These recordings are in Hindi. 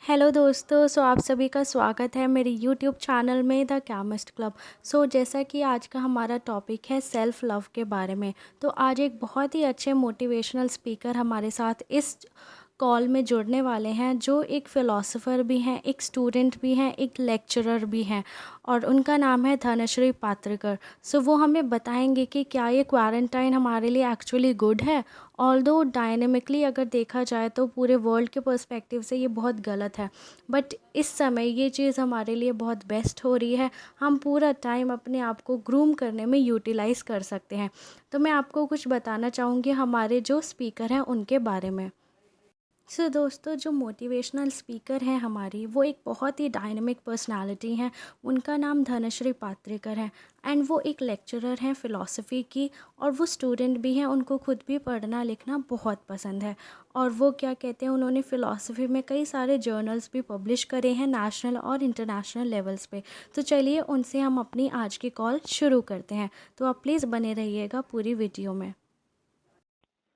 हेलो दोस्तों, आप सभी का स्वागत है मेरे यूट्यूब चैनल में द केमिस्ट क्लब। जैसा कि आज का हमारा टॉपिक है सेल्फ़ लव के बारे में। तो आज एक बहुत ही अच्छे मोटिवेशनल स्पीकर हमारे साथ इस कॉल में जुड़ने वाले हैं, जो एक फ़िलासफ़र भी हैं, एक स्टूडेंट भी हैं, एक लेक्चरर भी हैं, और उनका नाम है धनश्री पात्रिकर। वो हमें बताएंगे कि क्या ये क्वारंटाइन हमारे लिए एक्चुअली गुड है। ऑल्दो डायनेमिकली अगर देखा जाए तो पूरे वर्ल्ड के पर्सपेक्टिव से ये बहुत गलत है, बट इस समय ये चीज़ हमारे लिए बहुत बेस्ट हो रही है। हम पूरा टाइम अपने आप को ग्रूम करने में यूटिलाइज़ कर सकते हैं। तो मैं आपको कुछ बताना चाहूँगी हमारे जो स्पीकर हैं उनके बारे में। दोस्तों, जो मोटिवेशनल स्पीकर हैं हमारी, वो एक बहुत ही डायनेमिक पर्सनालिटी हैं। उनका नाम धनश्री पात्रिकर है, एंड वो एक लेक्चरर हैं फ़िलासफ़ी की, और वो स्टूडेंट भी हैं। उनको खुद भी पढ़ना लिखना बहुत पसंद है, और वो क्या कहते हैं, उन्होंने फ़िलासफ़ी में कई सारे जर्नल्स भी पब्लिश करे हैं नेशनल और इंटरनेशनल लेवल्स पे। तो चलिए उनसे हम अपनी आज की कॉल शुरू करते हैं। तो आप प्लीज़ बने रहिएगा पूरी वीडियो में।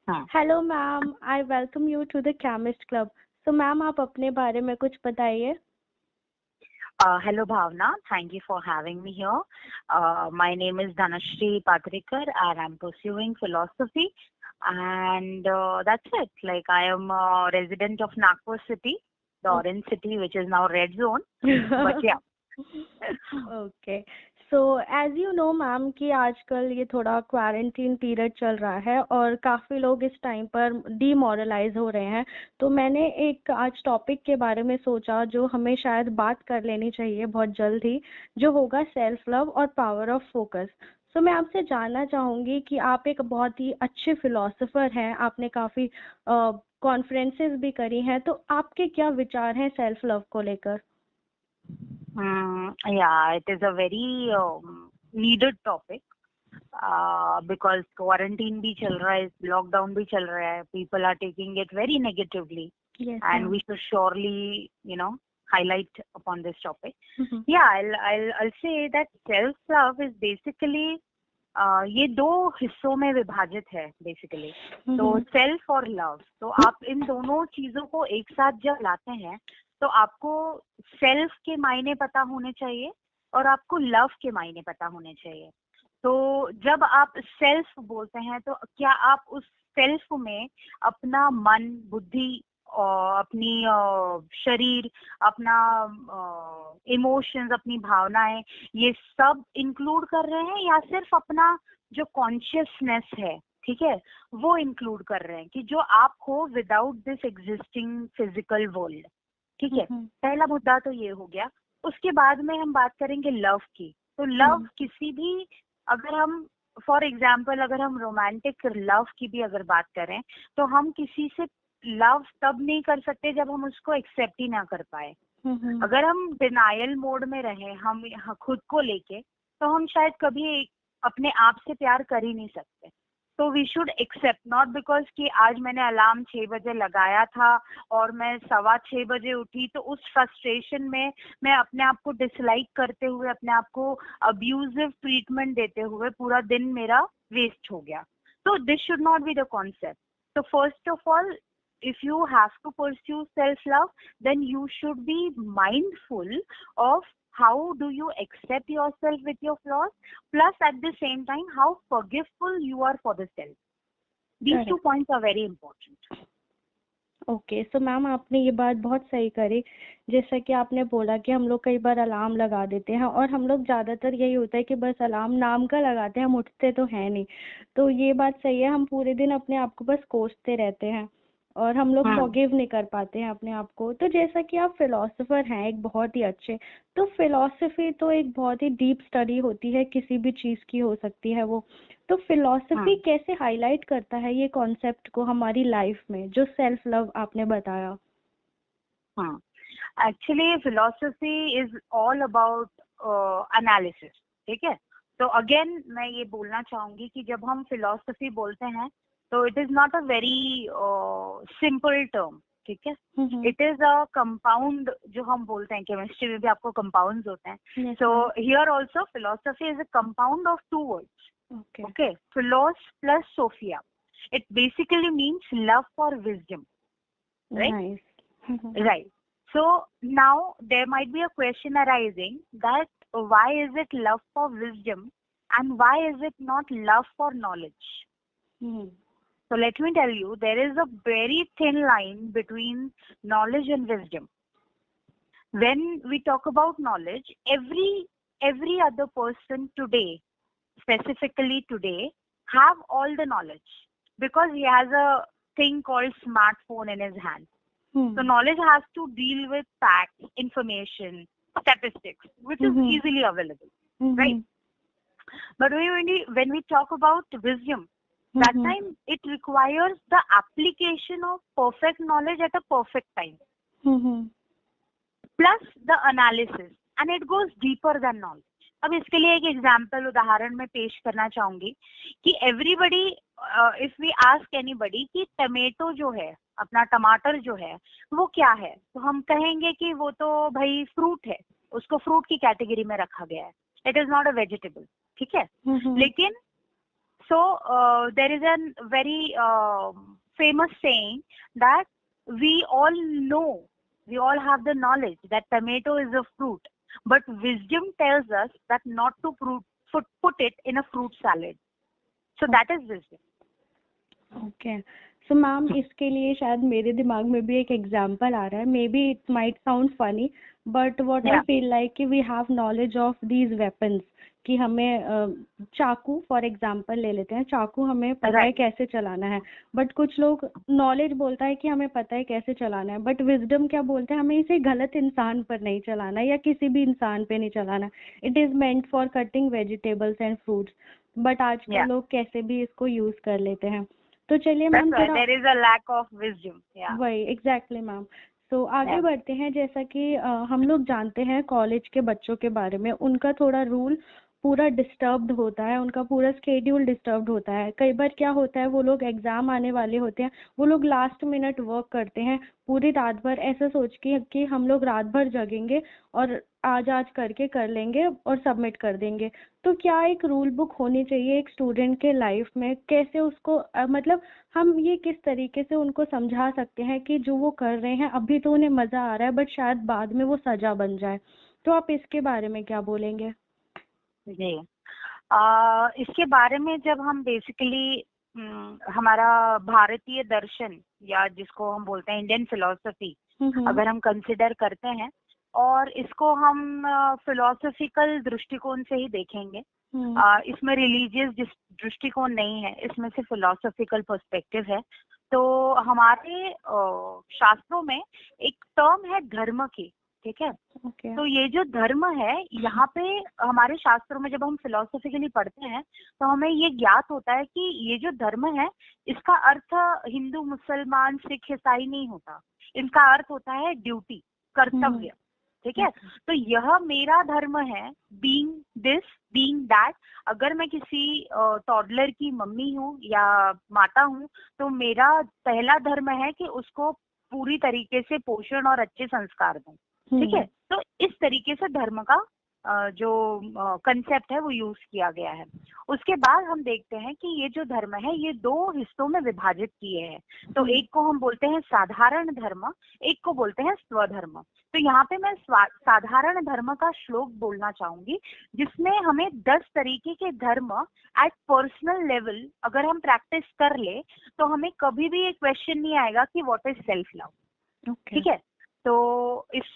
हाँ। Hello ma'am, I welcome you to the chemist club. Ma'am, आप अपने बारे में कुछ बताइए। Hello Bhavna, thank you for having me here. My name is Dhanashri Patrikar and I'm pursuing philosophy, and that's it. Like, I am a resident of Nagpur city, the orange city, which is now red zone. But yeah. Okay, so as you know ma'am कि आजकल ये थोड़ा क्वारंटीन पीरियड चल रहा है और काफ़ी लोग इस टाइम पर डीमोरलाइज हो रहे हैं। तो मैंने एक आज टॉपिक के बारे में सोचा जो हमें शायद बात कर लेनी चाहिए बहुत जल्द ही, जो होगा सेल्फ लव और पावर ऑफ फोकस। मैं आपसे जानना चाहूँगी कि आप एक बहुत ही अच्छे फिलोसोफर हैं, आपने काफ़ी कॉन्फ्रेंसेस भी करी हैं, तो आपके क्या विचार हैं सेल्फ लव को लेकर? Yeah, it is a very needed topic because quarantine भी चल रहा है, lockdown भी चल रहा है. People are taking it very negatively, Yes, and ma'am. we should surely, highlight upon this topic. Mhm. Yeah, I'll say that self love is basically ये दो हिस्सों में विभाजित है बेसिकली. तो Mhm. सेल्फ और लव, तो आप इन दोनों चीजों को एक साथ जब लाते हैं तो आपको सेल्फ के मायने पता होने चाहिए और आपको लव के मायने पता होने चाहिए. तो जब आप सेल्फ बोलते हैं तो क्या आप उस सेल्फ में अपना मन, बुद्धि और अपनी शरीर, अपना इमोशंस, अपनी भावनाएं, ये सब इंक्लूड कर रहे हैं, या सिर्फ अपना जो कॉन्शियसनेस है, ठीक है, वो इंक्लूड कर रहे हैं कि जो आप हो without this existing physical world. ठीक है, Mhm. पहला मुद्दा तो ये हो गया. उसके बाद में हम बात करेंगे लव की. तो लव Mhm. किसी भी, अगर हम फॉर एग्जाम्पल अगर हम रोमांटिक लव की भी अगर बात करें तो हम किसी से लव तब नहीं कर सकते जब हम उसको एक्सेप्ट ही ना कर पाए. Mhm. अगर हम डिनायल मोड में रहे हम खुद को लेके, तो हम शायद कभी अपने आप से प्यार कर ही नहीं सकते. तो we should accept, not because कि आज मैंने अलार्म 6 बजे लगाया था और मैं 6:15 बजे उठी, तो उस फ्रस्ट्रेशन में मैं अपने आप को डिसलाइक करते हुए, अपने आप को अब्यूजिव ट्रीटमेंट देते हुए पूरा दिन मेरा वेस्ट हो गया. तो this should not be the concept. तो first of all, if you have to pursue self love, then you should be mindful of how do you accept yourself with your flaws, plus at the same time how forgiveful you are for the self. These two correct. points are very important. Okay, ma'am आपने ये बात बहुत सही करी। जैसा कि आपने बोला कि हम लोग कई बार अलार्म लगा देते हैं, और हम लोग ज़्यादातर यही होता है कि बस अलार्म नाम का लगाते हैं, हम उठते तो हैं नहीं। तो ये बात सही है, हम पूरे दिन अपने आप को बस कोसते रहते हैं और हम लोग Hmm. फॉरगिव नहीं कर पाते हैं अपने आप को। तो जैसा कि आप फिलोसोफर हैं एक बहुत ही अच्छे, तो फिलोसफी तो एक बहुत ही डीप स्टडी होती है, किसी भी चीज़ की हो सकती है वो। तो फिलॉसफी Hmm. कैसे हाईलाइट करता है ये कॉन्सेप्ट को हमारी लाइफ में, जो सेल्फ लव आपने बताया? Hmm. Actually, philosophy is all about analysis. ठीक है. तो अगेन मैं ये बोलना चाहूंगी कि जब हम फिलोसफी बोलते हैं तो it is not a very simple term. ठीक है. हम्म। इट इज अ कंपाउंड, जो हम बोलते हैं केमिस्ट्री में भी आपको कंपाउंड्स होते हैं. Yes so ma'am. Here also philosophy is a compound of two words. Okay. Okay, philos plus Sophia. It basically means love for wisdom, right? Nice. Right. So now there might be a question arising that why is it love for wisdom and why is it not love for knowledge? So let me tell you, there is a very thin line between knowledge and wisdom. When we talk about knowledge, every other person today, specifically today, have all the knowledge because he has a thing called smartphone in his hand. So knowledge has to deal with facts, information, statistics, which is easily available, right? But when we talk about wisdom, that time it requires the application of perfect knowledge at a perfect time, plus the analysis, and it goes deeper than knowledge. अब इसके लिए एक एग्जाम्पल उदाहरण में पेश करना चाहूंगी कि everybody, if we ask anybody कि टमेटो जो है, अपना टमाटर जो है वो क्या है, तो हम कहेंगे कि वो तो भाई फ्रूट है, उसको फ्रूट की कैटेगरी में रखा गया है, it is not a vegetable, ठीक है। लेकिन so there is a very famous saying that we all know, we all have the knowledge that tomato is a fruit, but wisdom tells us that not to put it in a fruit salad. So that is wisdom. Okay. So ma'am, इसके लिए शायद मेरे दिमाग में भी एक एग्जाम्पल आ रहा है, maybe it might sound funny, but what I feel like कि we have knowledge of these weapons, कि हमें चाकू फॉर एग्जाम्पल ले लेते हैं, चाकू हमें पता है कैसे चलाना है, बट कुछ लोग नॉलेज बोलता है कि हमें पता है कैसे चलाना है, बट विजडम क्या बोलते हैं, हमें इसे गलत इंसान पर नहीं चलाना या किसी भी इंसान पे नहीं चलाना, it is meant for cutting vegetables and fruits, but आजकल लोग कैसे भी इसको यूज कर लेते हैं। तो चलिए ma'am, there is a lack of wisdom. वही एग्जैक्टली मैम। तो आगे बढ़ते हैं, जैसा कि हम लोग जानते हैं कॉलेज के बच्चों के बारे में, उनका थोड़ा रूल पूरा डिस्टर्ब्ड होता है, उनका पूरा स्केड्यूल डिस्टर्ब्ड होता है। कई बार क्या होता है, वो लोग एग्जाम आने वाले होते हैं, वो लोग लास्ट मिनट वर्क करते हैं पूरी रात भर, ऐसा सोच के कि हम लोग रात भर जगेंगे और आज करके कर लेंगे और सबमिट कर देंगे। तो क्या एक रूल बुक होनी चाहिए एक स्टूडेंट के लाइफ में, कैसे उसको मतलब हम ये किस तरीके से उनको समझा सकते हैं कि जो वो कर रहे हैं अभी तो उन्हें मजा आ रहा है, बट शायद बाद में वो सजा बन जाए। तो आप इसके बारे में क्या बोलेंगे? जी, इसके बारे में जब हम बेसिकली हमारा भारतीय दर्शन या जिसको हम बोलते हैं इंडियन फिलॉसफी, अगर हम कंसिडर करते हैं और इसको हम फिलोसॉफिकल दृष्टिकोण से ही देखेंगे, इसमें रिलीजियस दृष्टिकोण नहीं है, इसमें से फिलोसॉफिकल पर्सपेक्टिव है। तो हमारे शास्त्रों में एक टर्म है धर्म की, ठीक है। तो ये जो धर्म है, यहाँ पे हमारे शास्त्रों में जब हम फिलोसॉफिकली पढ़ते हैं तो हमें ये ज्ञात होता है कि ये जो धर्म है इसका अर्थ हिंदू, मुसलमान, सिख, ईसाई नहीं होता, इनका अर्थ होता है ड्यूटी, कर्तव्य, ठीक है। तो यह मेरा धर्म है, बीइंग दिस, बीइंग दैट। अगर मैं किसी टॉडलर की मम्मी हूँ या माता हूँ तो मेरा पहला धर्म है कि उसको पूरी तरीके से पोषण और अच्छे संस्कार दूं, ठीक है। तो इस तरीके से धर्म का जो कंसेप्ट है वो यूज किया गया है। उसके बाद हम देखते हैं कि ये जो धर्म है ये दो हिस्सों में विभाजित किए हैं। तो एक को हम बोलते हैं साधारण धर्म, एक को बोलते हैं स्वधर्म। तो यहाँ पे मैं साधारण धर्म का श्लोक बोलना चाहूंगी, जिसमें हमें 10 तरीके के धर्म एट पर्सनल लेवल अगर हम प्रैक्टिस कर ले तो हमें कभी भी ये क्वेश्चन नहीं आएगा कि व्हाट इज सेल्फ लव, ठीक है। तो इस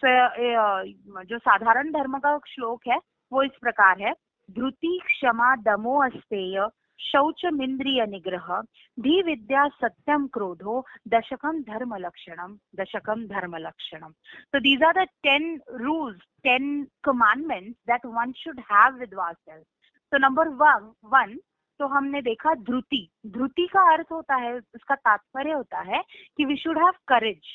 जो साधारण धर्म का श्लोक है वो इस प्रकार है: धृति, क्षमा, दमो, अस्तेय, शौचमिंद्रिय निग्रह, धी विद्या, सत्यम, क्रोधो, दशकम धर्म लक्षणम, दशकम धर्म लक्षणम। So these are the 10 rules, 10 commandments that one should have with ourselves. So number one, तो हमने देखा धृति। धृति का अर्थ होता है, उसका तात्पर्य होता है कि we should have courage,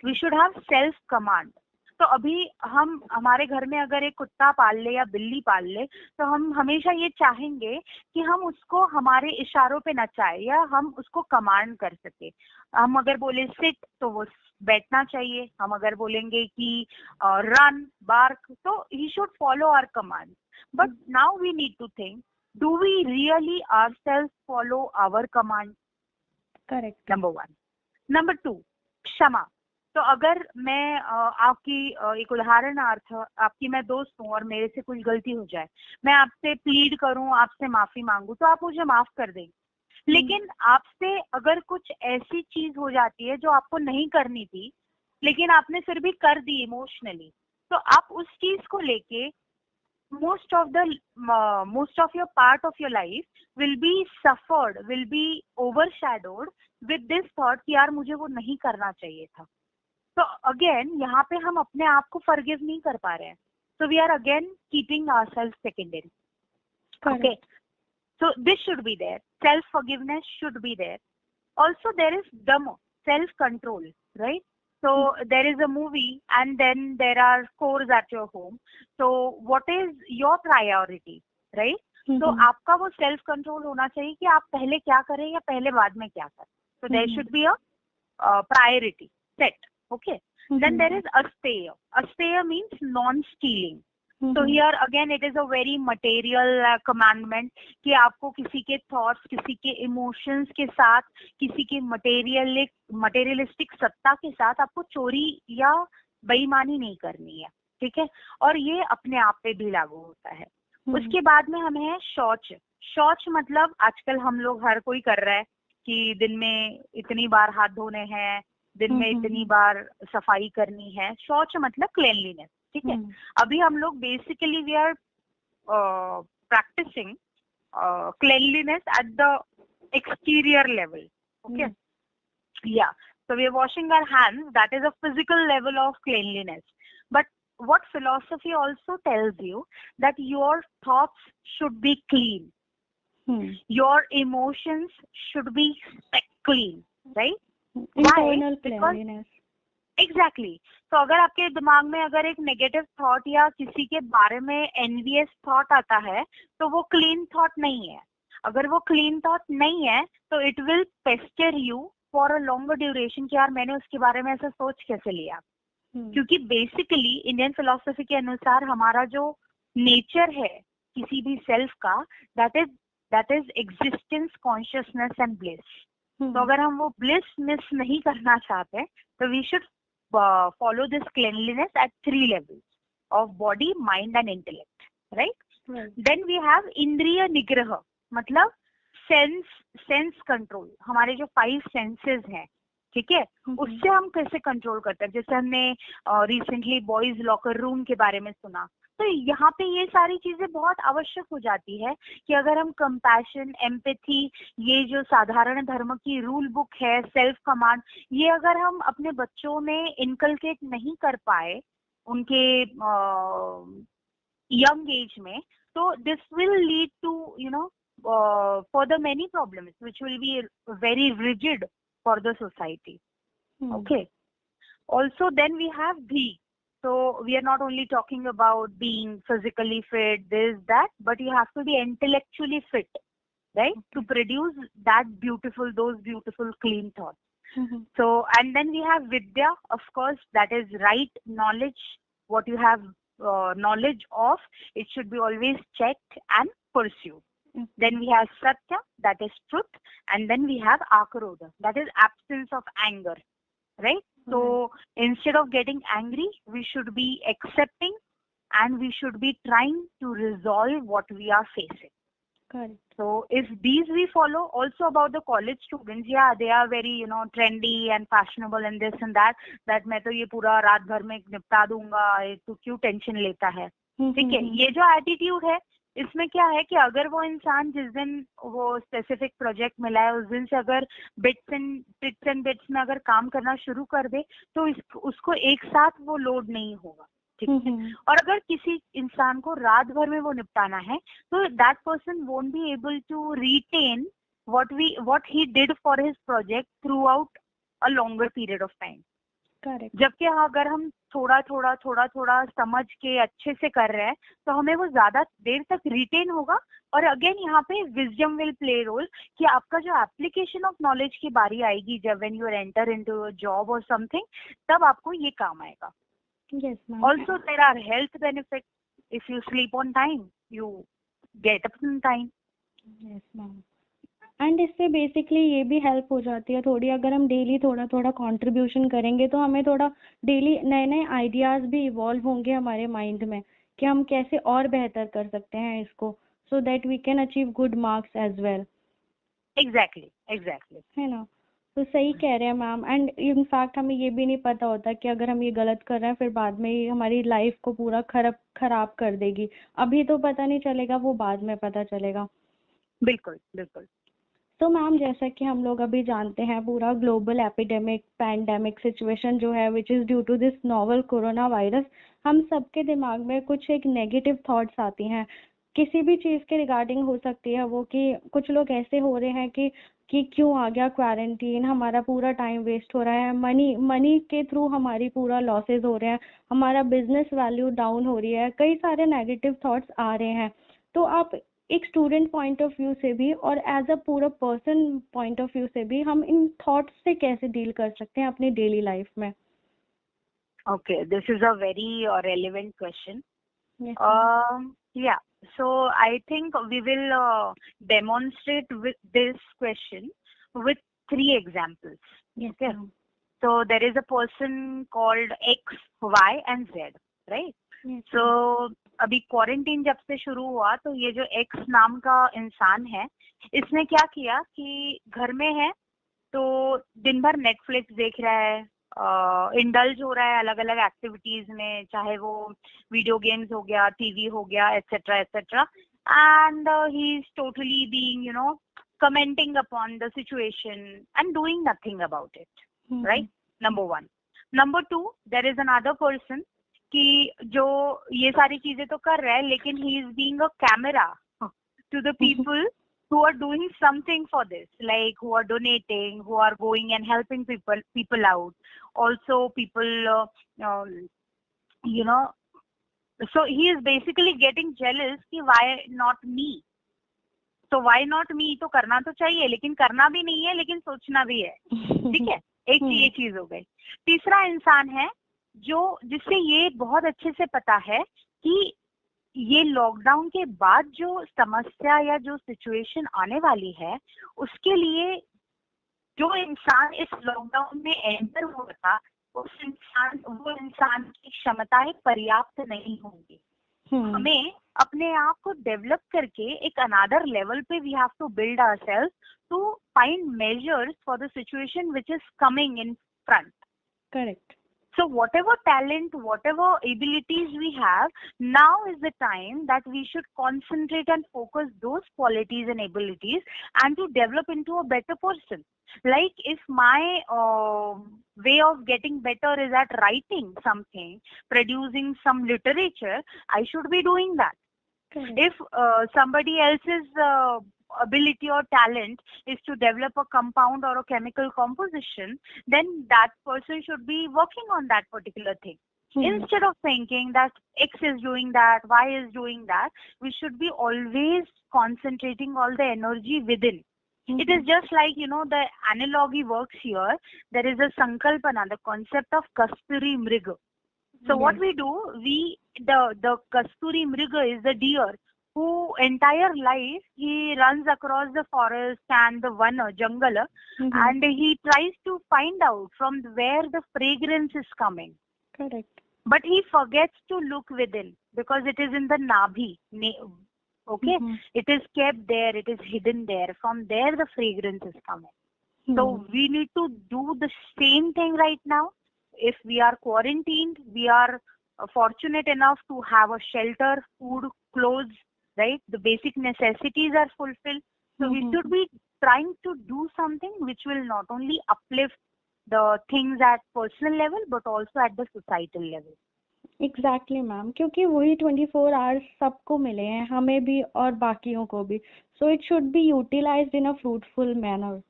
we should have self command. तो अभी हम हमारे घर में अगर एक कुत्ता पाल ले या बिल्ली पाल ले तो हम हमेशा ये चाहेंगे कि हम उसको हमारे इशारों पे नचाए या हम उसको कमांड कर सके। हम अगर बोले सिट तो वो बैठना चाहिए, हम अगर बोलेंगे कि रन, बार्क, तो he should follow our command. But now we need to think, do we really ourself follow our command? Correct, number 1. Number 2, क्षमा। तो अगर मैं आपकी एक उदाहरणार्थ आपकी मैं दोस्त हूँ और मेरे से कुछ गलती हो जाए, मैं आपसे प्लीड करूँ, आपसे माफी मांगू, तो आप मुझे माफ कर देंगे। लेकिन आपसे अगर कुछ ऐसी चीज हो जाती है जो आपको नहीं करनी थी, लेकिन आपने फिर भी कर दी इमोशनली, तो आप उस चीज को लेके most of your part of your life will be suffered, will be overshadowed with this thought कि यार मुझे वो नहीं करना चाहिए था। तो अगेन यहाँ पे हम अपने आप को फॉरगिव नहीं कर पा रहे हैं। So we are again keeping ourselves secondary. Correct. Okay. So this should be there. Self forgiveness should be there. Also there is Dhamma, self control, right? So there is a movie and then there are scores at your home. So what is your priority, right? तो आपका वो सेल्फ कंट्रोल होना चाहिए कि आप पहले क्या करें या पहले बाद में क्या करें। So there should be a priority set. Okay. Then there is asteya. Asteya means non-stealing. So here again it is a very material commandment कि आपको किसी के thoughts, किसी के emotions के साथ, किसी के materialistic सत्ता के साथ आपको चोरी या बेईमानी नहीं करनी है, ठीक है। और ये अपने आप पे भी लागू होता है। उसके बाद में हमें है शौच। शौच मतलब आजकल हम लोग हर कोई कर रहा है कि दिन में इतनी बार हाथ धोने हैं, दिन में इतनी बार सफाई करनी है। शौच मतलब क्लीनलीनेस, ठीक है। अभी हम लोग basically we are practicing cleanliness at the exterior level, okay. या so we are washing our hands, that is a physical level of cleanliness. But what philosophy also tells you that your thoughts should be clean, your emotions should be clean, right? Internal cleanliness. Exactly. तो अगर आपके दिमाग में अगर एक नेगेटिव थॉट या किसी के बारे में एनवियस थॉट आता है, तो वो क्लीन थॉट नहीं है। अगर वो क्लीन थॉट नहीं है तो it will Pasteur you for a longer duration कि यार मैंने उसके बारे में ऐसा सोच कैसे लिया। क्योंकि बेसिकली इंडियन फिलोसफी के अनुसार हमारा जो नेचर है किसी भी सेल्फ का, that is existence, consciousness and bliss. तो अगर हम वो ब्लिस मिस नहीं करना चाहते तो we should follow this cleanliness at 3 levels of body, mind and intellect, right? Then we have indriya nigraha, मतलब sense control। हमारे जो 5 senses हैं, ठीक है, उससे हम कैसे कंट्रोल करते हैं। जैसे हमने रिसेंटली बॉयज लॉकर रूम के बारे में सुना, तो यहाँ पे ये सारी चीजें बहुत आवश्यक हो जाती है कि अगर हम कंपैशन, एम्पैथी, ये जो साधारण धर्म की रूल बुक है, सेल्फ कमांड, ये अगर हम अपने बच्चों में इनकलकेट नहीं कर पाए उनके यंग एज में, तो this will lead to further many problems which will be very rigid for the society. Okay. Also then we have bhi. So we are not only talking about being physically fit, this, that, but you have to be intellectually fit, right? To produce those beautiful clean thoughts. So, and then we have vidya, of course, that is right knowledge. What you have knowledge of, it should be always checked and pursued. Then we have satya, that is truth, and then we have akrodha, that is absence of anger, right? So instead of getting angry, we should be accepting and we should be trying to resolve what we are facing. Correct. So if these we follow, also about the college students, yeah, they are very trendy and fashionable and this and that मैं तो ये पूरा रात भर में निपटा दूंगा, तो क्यों टेंशन लेता है, ठीक है। ये जो एटीट्यूड है, इसमें क्या है कि अगर वो इंसान जिस दिन वो स्पेसिफिक प्रोजेक्ट मिला है उस दिन से अगर बिट्स एंड बिट्स में अगर काम करना शुरू कर दे तो उसको एक साथ वो लोड नहीं होगा, ठीक है। और अगर किसी इंसान को रात भर में वो निपटाना है तो that person won't be able to retain what he did for his project throughout a longer period of time. Correct. जबकि अगर हम थोड़ा थोड़ा समझ के अच्छे से कर रहे हैं तो हमें वो ज्यादा देर तक रिटेन होगा। और अगेन यहाँ पे विजडम विल प्ले रोल कि आपका जो एप्लीकेशन ऑफ नॉलेज की बारी आएगी, जब when you enter into a job और समथिंग, तब आपको ये काम आएगा। Yes, ma'am. Also there are health benefits. If you sleep on time, you get up on time. Yes, ma'am. And इससे बेसिकली ये भी हेल्प हो जाती है थोड़ी, अगर हम डेली थोड़ा थोड़ा कंट्रीब्यूशन करेंगे तो हमें थोड़ा डेली नए नए आइडियाज़ भी इवॉल्व होंगे हमारे माइंड में कि हम कैसे और बेहतर कर सकते हैं इसको, so that we can achieve good marks as well. Exactly exactly. है ना? तो सही कह रहे हैं मैम। एंड इनफैक्ट हमें ये भी नहीं पता होता कि अगर हम ये गलत कर रहे हैं फिर बाद में ये हमारी लाइफ को पूरा खराब कर देगी। अभी तो पता नहीं चलेगा, वो बाद में पता चलेगा। बिल्कुल बिल्कुल। तो मैम जैसा कि हम लोग अभी जानते हैं पूरा ग्लोबल एपिडेमिक पैंडेमिक सिचुएशन जो है which is due to this novel corona virus, हम सबके दिमाग में कुछ एक नेगेटिव थॉट्स आती हैं किसी भी चीज़ के रिगार्डिंग। हो सकती है वो कि कुछ लोग ऐसे हो रहे हैं कि क्यों आ गया क्वारंटीन, हमारा पूरा टाइम वेस्ट हो रहा है, मनी मनी के थ्रू हमारी पूरा लॉसेस हो रहे हैं, हमारा बिजनेस वैल्यू डाउन हो रही है, कई सारे नेगेटिव थॉट्स आ रहे हैं। तो आप एक स्टूडेंट पॉइंट ऑफ व्यू से भी और एज अ पूरा पर्सन पॉइंट ऑफ व्यू से भी हम इन थॉट्स से कैसे डील कर सकते हैं अपनी डेली लाइफ में? Okay, this is a very relevant question. Yes ma'am. Yeah, so I think we will demonstrate with this question with 3 examples. Yes Okay, ma'am. so there is a person called X, Y and Z, right? Yes So ma'am. अभी क्वारंटीन जब से शुरू हुआ तो ये जो एक्स नाम का इंसान है, इसने क्या किया कि घर में है तो दिन भर नेटफ्लिक्स देख रहा है, इंडल्ज हो रहा है अलग अलग एक्टिविटीज में, चाहे वो वीडियो गेम्स हो गया, टीवी हो गया, etcetera etcetera. And he is totally being commenting upon the situation and doing nothing about it, right? Number 1. Number 2, there is another person कि जो ये सारी चीजें तो कर रहा है लेकिन he is being a camera to the people who are doing something for this, like who are donating, who are going and helping people out. Also people, you know, so he is basically getting jealous कि why not me. तो why not me तो करना तो चाहिए, लेकिन करना भी नहीं है, लेकिन सोचना भी है। ठीक है, एक ये चीज हो गई। तीसरा इंसान है जो जिससे ये बहुत अच्छे से पता है कि ये लॉकडाउन के बाद जो समस्या या जो सिचुएशन आने वाली है, उसके लिए जो इंसान इस लॉकडाउन में एंटर हुआ था, वो इंसान की क्षमताएं पर्याप्त नहीं होंगी। हमें अपने आप को डेवलप करके एक अनदर लेवल पे we have to build ourselves to find measures for the situation which is coming in front. Correct. So whatever talent, whatever abilities we have, now is the time that we should concentrate and focus those qualities and abilities and to develop into a better person. Like if my way of getting better is at writing something, producing some literature, I should be doing that. Correct. If somebody else's ability or talent is to develop a compound or a chemical composition, then that person should be working on that particular thing. Instead of thinking that X is doing that, Y is doing that, we should be always concentrating all the energy within. It is just like, the analogy works here. There is a sankalpana, the concept of Kasturi Mriga. So what we do, the Kasturi Mriga is the deer who entire life he runs across the forest and the vana, jungle, and he tries to find out from where the fragrance is coming. Correct. But he forgets to look within because it is in the nabhi. Okay, it is kept there, it is hidden there. From there the fragrance is coming. So we need to do the same thing right now. If we are quarantined, we are fortunate enough to have a shelter, food, clothes, right? The basic necessities are fulfilled. So we should be trying to do something which will not only uplift the things at personal level but also at the societal level. Exactly ma'am, क्योंकि वही 24 आवर्स सबको मिले हैं, हमें भी और बाकियों को भी, so it should be utilized in a fruitful manner.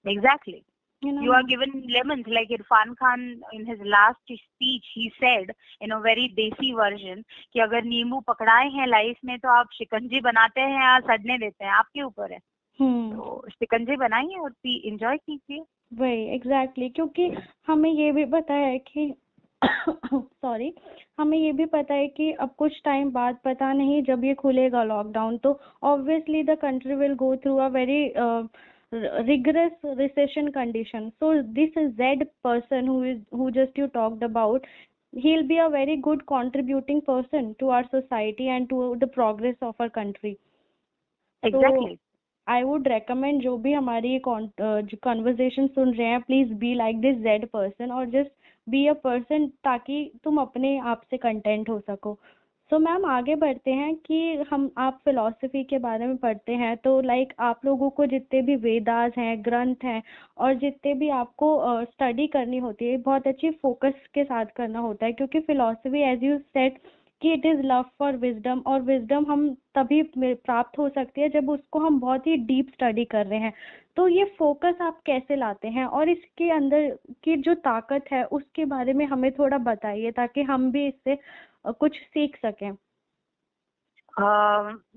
Exactly. You are given lemons, like Irfan Khan in his last speech he said in a very desi version कि अगर नींबू पकड़ाए हैं लाइफ में तो आप शिकंजी बनाते हैं या सड़ने देते हैं, आपके ऊपर है। तो शिकंजी बनाइए और एंजॉय कीजिए। वही एग्जैक्टली, क्योंकि हमें ये भी पता है कि सॉरी, हमें ये भी पता है कि अब कुछ टाइम बाद, पता नहीं जब ये खुलेगा लॉकडाउन, तो obviously the country will go through a very rigorous recession condition. So this Z person who just you talked about, he'll be a very good contributing person to our society and to the progress of our country. तो एग्जैक्टली। आई वुड रेकमेंड, जो भी हमारी कॉन्वर्जेशन सुन रहे हैं, please be like this Z person, और जस्ट बी अ पर्सन, ताकि तुम अपने आप से कंटेंट हो सको। सो मैम, आगे बढ़ते हैं कि आप फिलॉसफी के बारे में पढ़ते हैं, तो लाइक आप लोगों को जितने भी वेदास हैं, ग्रंथ हैं, और जितने भी आपको स्टडी करनी होती है, बहुत अच्छी फोकस के साथ करना होता है, क्योंकि फिलॉसफी, एज यू सेड, कि it is love for wisdom, और विजडम हम तभी प्राप्त हो सकती है जब उसको हम बहुत ही डीप स्टडी कर रहे हैं। तो ये फोकस आप कैसे लाते हैं, और इसके अंदर की जो ताकत है उसके बारे में हमें थोड़ा बताइए, ताकि हम भी इससे कुछ सीख सकें।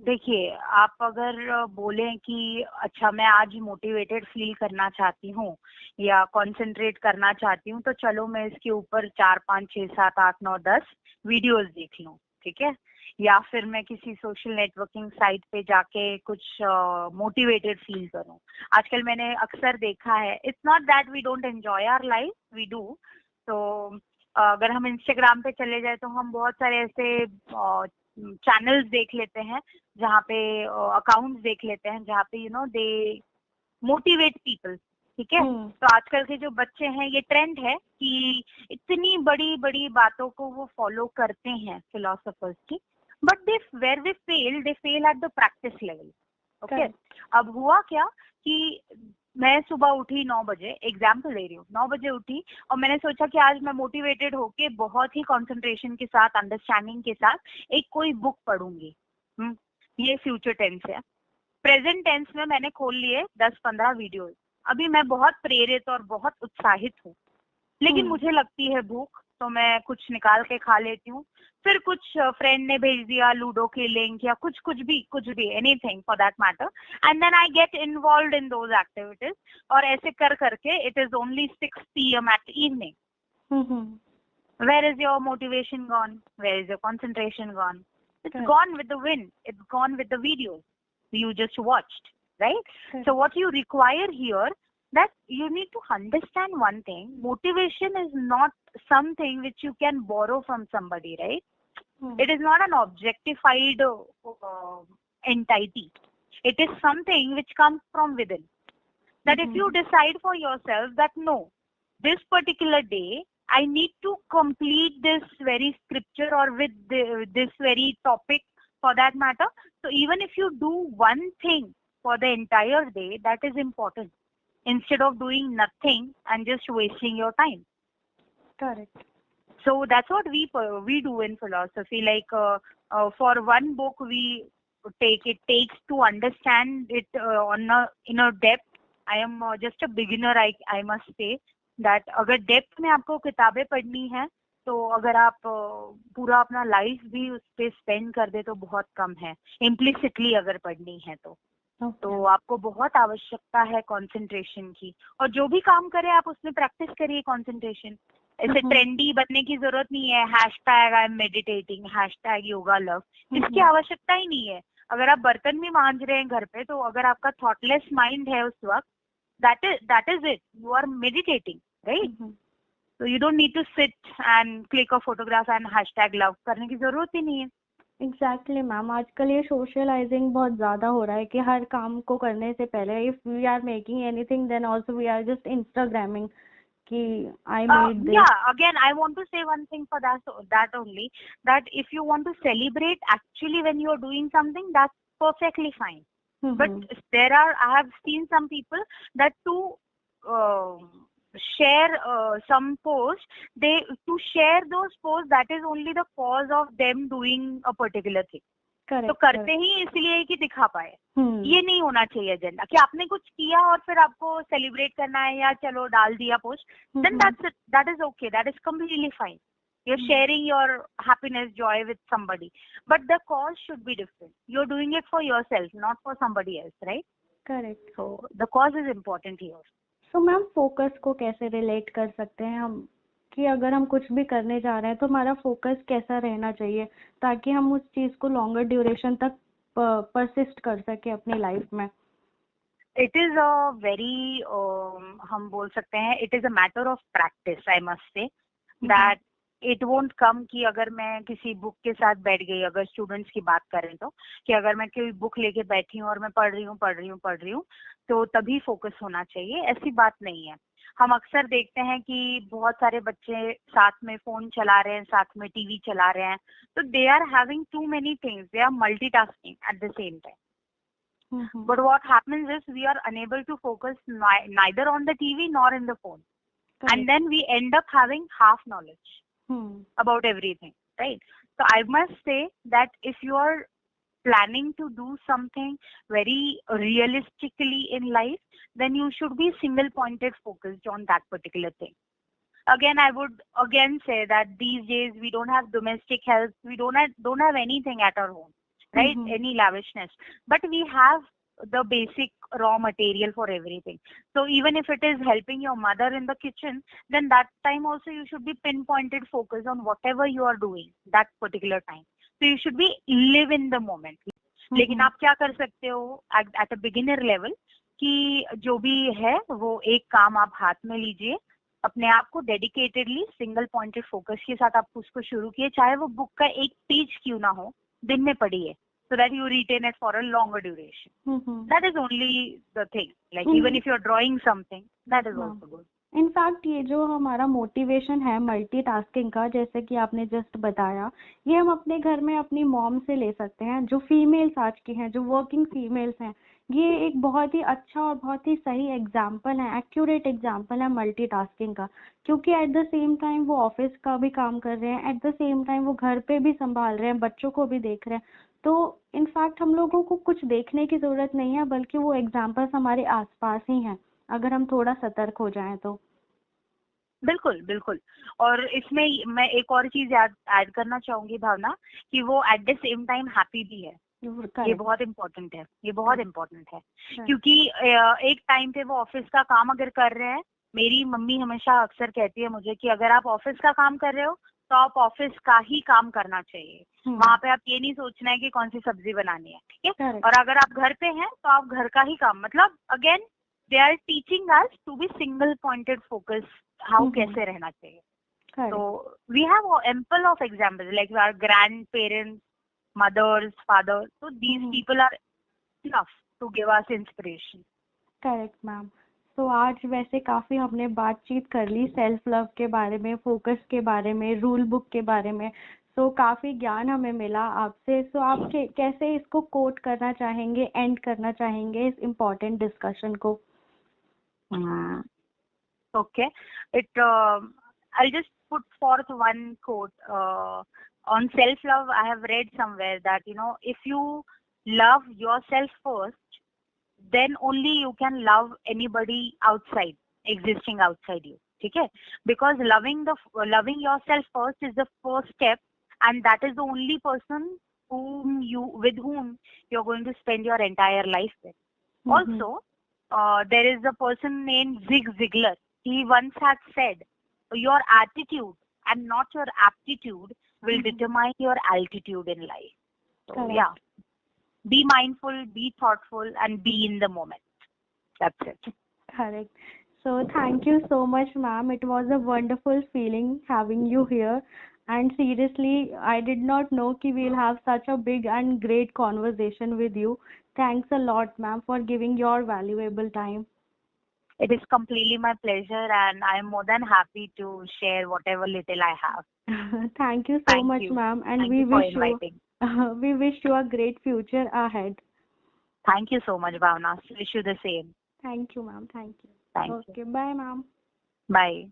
देखिए, आप अगर बोलें कि अच्छा मैं आज मोटिवेटेड फील करना चाहती हूँ या कंसंट्रेट करना चाहती हूँ, तो चलो मैं इसके ऊपर 4, 5, 6, 7, 8, 9, 10 वीडियोस देख लूँ, ठीक है। या फिर मैं किसी सोशल नेटवर्किंग साइट पे जाके कुछ मोटिवेटेड फील करूँ। आजकल मैंने अक्सर देखा है, it's not that we don't enjoy our life, we do. तो अगर हम इंस्टाग्राम पे चले जाए तो हम बहुत सारे ऐसे चैनल्स देख लेते हैं, जहाँ पे अकाउंट्स देख लेते हैं, जहाँ पे दे मोटिवेट पीपल, ठीक है। तो आजकल के जो बच्चे हैं, ये ट्रेंड है कि इतनी बड़ी बड़ी बातों को वो फॉलो करते हैं फिलोसफर्स की, but they fail at the practice level. Okay, अब हुआ क्या कि मैं सुबह उठी 9 बजे, एग्जाम्पल दे रही हूँ, 9 बजे उठी और मैंने सोचा कि आज मैं मोटिवेटेड होके बहुत ही कंसंट्रेशन के साथ, अंडरस्टैंडिंग के साथ एक कोई बुक पढ़ूंगी। ये फ्यूचर टेंस है। प्रेजेंट टेंस में मैंने खोल लिए 10-15 वीडियोस। अभी मैं बहुत प्रेरित और बहुत उत्साहित हूँ, लेकिन मुझे लगती है भूख, तो मैं कुछ निकाल के खा लेती हूँ। फिर कुछ फ्रेंड ने भेज दिया लूडो के लिंक या कुछ भी anything for that matter, and then I get involved in those activities. और ऐसे कर करके it is only 6 PM at evening. Where is your motivation gone? Where is your concentration gone? It's gone with the wind. It's gone with the videos you just watched, right? So what you require here, that you need to understand one thing: motivation is not something which you can borrow from somebody, right? It is not an objectified entity. It is something which comes from within. That if you decide for yourself that no, this particular day I need to complete this very scripture or with this very topic for that matter. So even if you do one thing for the entire day, that is important, instead of doing nothing and just wasting your time. Correct. So that's what we do in philosophy. Like for one book we takes to understand it in a depth. I am just a beginner, I must say that अगर डेप्थ में आपको किताबें पढ़नी है, तो अगर आप पूरा अपना लाइफ भी उस पर स्पेंड कर दे तो बहुत कम है। इम्प्लिसिटली अगर पढ़नी है तो आपको बहुत आवश्यकता है कंसंट्रेशन की, और जो भी काम करें आप उसमें प्रैक्टिस करिए कंसंट्रेशन। ऐसे ट्रेंडी बनने की जरूरत नहीं है, hashtag I am meditating, hashtag yoga love, इसकी आवश्यकता ही नहीं है। अगर आप बर्तन भी मांज रहे हैं घर पे, तो अगर आपका थॉटलेस माइंड है उस वक्त, that is it, you are meditating, right? So you don't need to sit and click a photograph and hashtag love, करने की जरूरत ही नहीं है। एग्जैक्टली मैम, आजकल ये सोशलाइजिंग बहुत ज़्यादा हो रहा है कि हर काम को करने से पहले, if we are making anything, then also we are just instagramming कि I made this. Yeah, again I want to say one thing for that only, that if you want to celebrate actually when you are doing something, that's perfectly fine. But I have seen some people that to share some posts, to share those posts, that is only the cause of them doing a particular thing. तो करते ही इसलिए कि दिखा पाए, ये नहीं होना चाहिए एजेंडा कि आपने कुछ किया और फिर आपको सेलिब्रेट करना है या चलो डाल दिया post, then that is okay, that is completely fine. You're sharing your happiness, joy with somebody, but the cause should be different. You're doing it for yourself, not for somebody else, right? Correct. So the cause is important here. So ma'am, focus को कैसे रिलेट कर सकते हैं हम कि अगर हम कुछ भी करने जा रहे हैं तो हमारा फोकस कैसा रहना चाहिए ताकि हम उस चीज़ को लॉन्गर ड्यूरेशन तक परसिस्ट कर सके अपनी लाइफ में। इट इज अ वेरी, हम बोल सकते हैं, it is a matter of practice, I must say that it won't come कि अगर मैं किसी बुक के साथ बैठ गई, अगर स्टूडेंट्स की बात करें तो, कि अगर मैं कोई बुक लेके बैठी हूँ और मैं पढ़ रही हूँ तो तभी फोकस होना चाहिए, ऐसी बात नहीं है। हम अक्सर देखते हैं कि बहुत सारे बच्चे साथ में फोन चला रहे हैं, साथ में टीवी चला रहे हैं, तो they are having too many things, they are multitasking at the same time. But what happens is we are unable to focus neither on the TV nor in the phone. Correct. And then we end up having half knowledge about everything, right? So I must say that if you are planning to do something very realistically in life, then you should be single pointed focused on that particular thing. Again, I would again say that these days we don't have domestic help, we don't have anything at our home, right? Any lavishness, but we have the basic raw material for everything. So even if it is helping your mother in the kitchen, then that time also you should be pinpointed focus on whatever you are doing that particular time. So you should be live in the moment. लेकिन आप क्या कर सकते हो at a beginner level कि जो भी है वो एक काम आप हाथ में लीजिए, अपने आप को डेडिकेटेडली सिंगल पॉइंटेड फोकस के साथ आप उसको शुरू किए, चाहे वो बुक का एक पेज क्यों ना हो, दिन में पढ़िए, so that you retain it for a longer duration. That is only the thing. Like even if you're drawing something, that is also good. In fact ये जो हमारा मोटिवेशन है मल्टीटास्किंग का, जैसे कि आपने जस्ट बताया, ये हम अपने घर में अपनी मॉम से ले सकते हैं, जो फीमेल्स आज की हैं, जो वर्किंग फीमेल्स हैं। ये एक बहुत ही अच्छा और बहुत ही सही एग्जाम्पल है, एक्यूरेट एग्जाम्पल है मल्टीटास्किंग का, क्योंकि एट द सेम टाइम वो ऑफिस का भी काम कर रहे हैं, एट द सेम टाइम वो घर पे भी संभाल रहे हैं, बच्चों को भी देख रहे हैं। तो इनफैक्ट हम लोगों को कुछ देखने की जरूरत नहीं है, बल्कि वो एग्जाम्पल्स हमारे आसपास ही हैं, अगर हम थोड़ा सतर्क हो जाएं तो। बिल्कुल बिल्कुल। और इसमें मैं एक और चीज ऐड करना चाहूंगी भावना, कि वो eight the same time happy भी है। ये बहुत इम्पोर्टेंट है, ये बहुत इम्पोर्टेंट है, क्योंकि एक टाइम पे वो ऑफिस का काम अगर कर रहे हैं, मेरी मम्मी हमेशा अक्सर कहती है मुझे कि अगर आप ऑफिस का काम कर रहे हो तो आप ऑफिस का ही काम करना चाहिए, वहां पे आप ये नहीं सोचना है कि कौन सी सब्जी बनानी है, ठीक है। और अगर आप घर पे हैं तो आप घर का ही काम, मतलब again they are teaching us to be single pointed focus, how कैसे रहना चाहिए। तो we have ample of examples like our grand parents, mothers, fathers, so these people are enough to give us inspiration. Correct ma'am. तो आज वैसे काफ़ी हमने बातचीत कर ली सेल्फ लव के बारे में, फोकस के बारे में, रूल बुक के बारे में। तो काफ़ी ज्ञान हमें मिला आपसे। सो आप कैसे इसको कोट करना चाहेंगे, एंड करना चाहेंगे इस इम्पोर्टेंट डिस्कशन को? Okay, I'll just put forth one quote. On self-love, I have read somewhere that, if you love yourself first, then only you can love anybody outside, existing outside you. Okay? Because loving yourself first is the first step, and that is the only person with whom you're going to spend your entire life with. Also, there is a person named Zig Ziglar. He once had said, your attitude and not your aptitude will determine your altitude in life. So, yeah, be mindful, be thoughtful, and be in the moment. That's it. Correct. So thank you so much, ma'am. It was a wonderful feeling having you here. And seriously, I did not know कि we'll have such a big and great conversation with you. Thanks a lot, ma'am, for giving your valuable time. It is completely my pleasure, and I am more than happy to share whatever little I have. Thank you so much, ma'am, and Thank we wish you a great future ahead. Thank you so much, Bhavna. Wish you the same. Thank you, ma'am. Thank you. Thank you. Okay, bye, ma'am. Bye.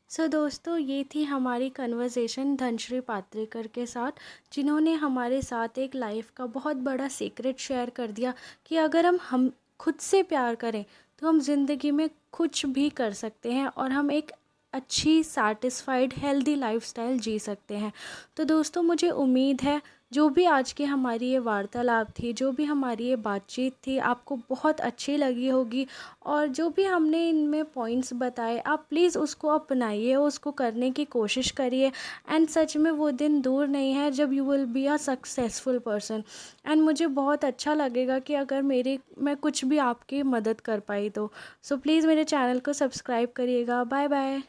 सो दोस्तों, ये थी हमारी कन्वर्सेशन धनश्री पात्रेकर के साथ, जिन्होंने हमारे साथ एक लाइफ का बहुत बड़ा सीक्रेट शेयर कर दिया कि अगर हम खुद से प्यार करें तो हम ज़िंदगी में कुछ भी कर सकते हैं और हम एक अच्छी, सैटिस्फाइड, हेल्दी लाइफस्टाइल जी सकते हैं। तो दोस्तों, मुझे उम्मीद है जो भी आज की हमारी ये वार्तालाप थी, जो भी हमारी ये बातचीत थी, आपको बहुत अच्छी लगी होगी। और जो भी हमने इनमें पॉइंट्स बताए, आप प्लीज़ उसको अपनाइए, उसको करने की कोशिश करिए। एंड सच में वो दिन दूर नहीं है जब you will be a successful person. And मुझे बहुत अच्छा लगेगा कि अगर मेरी मैं कुछ भी आपकी मदद कर पाई तो। सो प्लीज़ मेरे चैनल को सब्सक्राइब करिएगा। Bye bye.